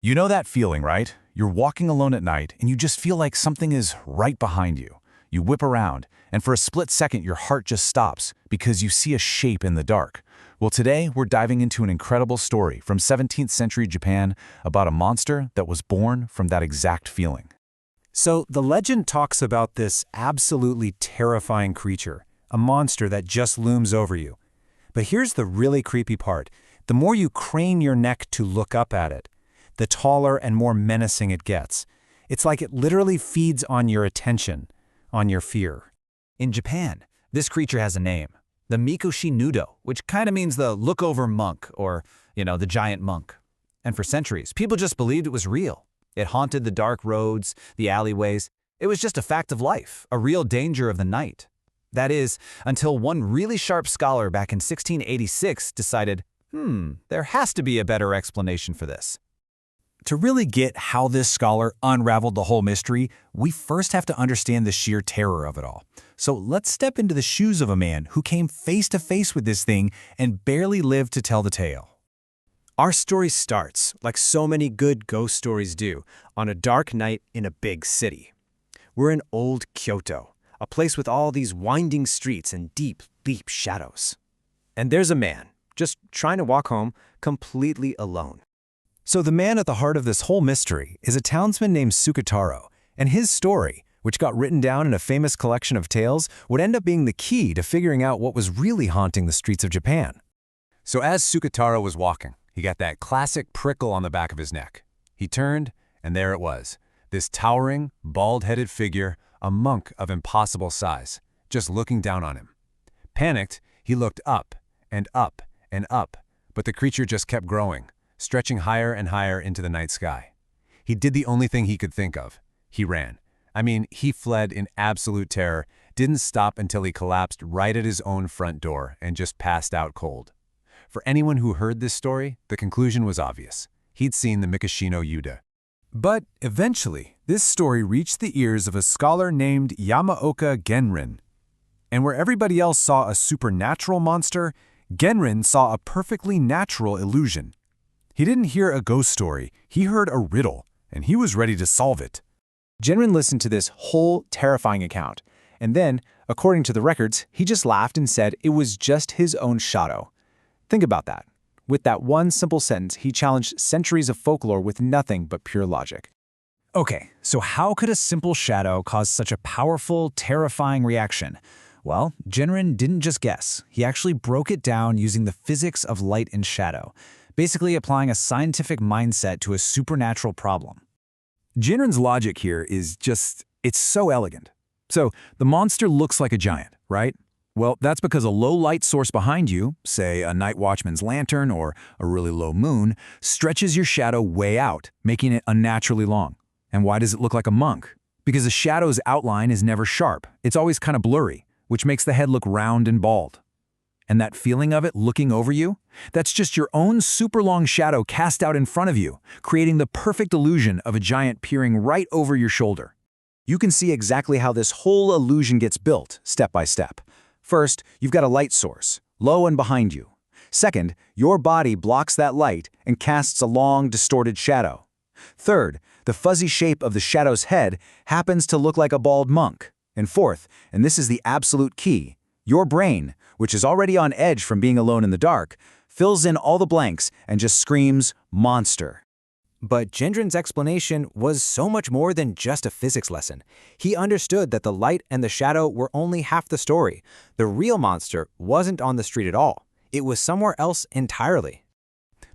You know that feeling, right? You're walking alone at night and you just feel like something is right behind you. You whip around, and for a split second your heart just stops because you see a shape in the dark. Well, today we're diving into an incredible story from 17th century Japan about a monster that was born from that exact feeling. So the legend talks about this absolutely terrifying creature, a monster that just looms over you. But here's the really creepy part. The more you crane your neck to look up at it, the taller and more menacing it gets. It's like it literally feeds on your attention, on your fear. In Japan, this creature has a name, the Mikoshi-nyudo, which kind of means the look-over monk or, the giant monk. And for centuries, people just believed it was real. It haunted the dark roads, the alleyways. It was just a fact of life, a real danger of the night. That is, until one really sharp scholar back in 1686 decided, there has to be a better explanation for this. To really get how this scholar unraveled the whole mystery, we first have to understand the sheer terror of it all. So let's step into the shoes of a man who came face to face with this thing and barely lived to tell the tale. Our story starts, like so many good ghost stories do, on a dark night in a big city. We're in old Kyoto, a place with all these winding streets and deep, deep shadows. And there's a man, just trying to walk home, completely alone. So the man at the heart of this whole mystery is a townsman named Suketaro, and his story, which got written down in a famous collection of tales, would end up being the key to figuring out what was really haunting the streets of Japan. So as Suketaro was walking, he got that classic prickle on the back of his neck. He turned, and there it was, this towering, bald-headed figure, a monk of impossible size, just looking down on him. Panicked, he looked up and up and up, but the creature just kept growing, stretching higher and higher into the night sky. He did the only thing he could think of. He ran. He fled in absolute terror, didn't stop until he collapsed right at his own front door and just passed out cold. For anyone who heard this story, the conclusion was obvious. He'd seen the Mikoshi-nyudo. But eventually, this story reached the ears of a scholar named Yamaoka Genrin. And where everybody else saw a supernatural monster, Genrin saw a perfectly natural illusion. He didn't hear a ghost story, he heard a riddle, and he was ready to solve it. Genrin listened to this whole terrifying account, and then, according to the records, he just laughed and said it was just his own shadow. Think about that. With that one simple sentence, he challenged centuries of folklore with nothing but pure logic. Okay, so how could a simple shadow cause such a powerful, terrifying reaction? Well, Genrin didn't just guess. He actually broke it down using the physics of light and shadow, basically applying a scientific mindset to a supernatural problem. Genrin's logic here is it's so elegant. So the monster looks like a giant, right? Well, that's because a low light source behind you, say a night watchman's lantern or a really low moon, stretches your shadow way out, making it unnaturally long. And why does it look like a monk? Because the shadow's outline is never sharp. It's always kind of blurry, which makes the head look round and bald. And that feeling of it looking over you, that's just your own super long shadow cast out in front of you, creating the perfect illusion of a giant peering right over your shoulder. You can see exactly how this whole illusion gets built, step by step. First, you've got a light source, low and behind you. Second, your body blocks that light and casts a long, distorted shadow. Third, the fuzzy shape of the shadow's head happens to look like a bald monk. And fourth, and this is the absolute key, your brain, which is already on edge from being alone in the dark, fills in all the blanks and just screams, monster. But Genrin's explanation was so much more than just a physics lesson. He understood that the light and the shadow were only half the story. The real monster wasn't on the street at all. It was somewhere else entirely.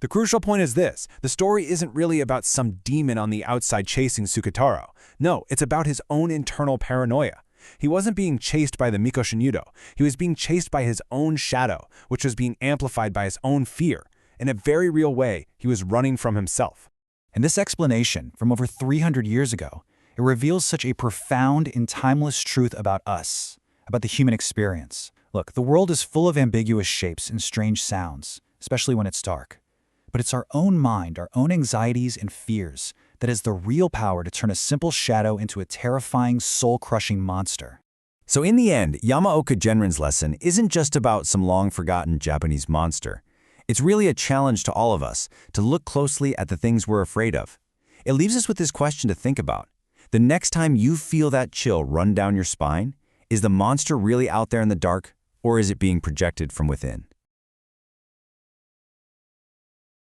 The crucial point is this: the story isn't really about some demon on the outside chasing Suketaro. No, it's about his own internal paranoia. He wasn't being chased by the Mikoshi-nyudo. He was being chased by his own shadow, which was being amplified by his own fear. In a very real way, he was running from himself. And this explanation, from over 300 years ago, it reveals such a profound and timeless truth about us, about the human experience. Look, the world is full of ambiguous shapes and strange sounds, especially when it's dark. But it's our own mind, our own anxieties and fears, that has the real power to turn a simple shadow into a terrifying, soul-crushing monster. So in the end, Yamaoka Genrin's lesson isn't just about some long-forgotten Japanese monster. It's really a challenge to all of us to look closely at the things we're afraid of. It leaves us with this question to think about. The next time you feel that chill run down your spine, is the monster really out there in the dark, or is it being projected from within?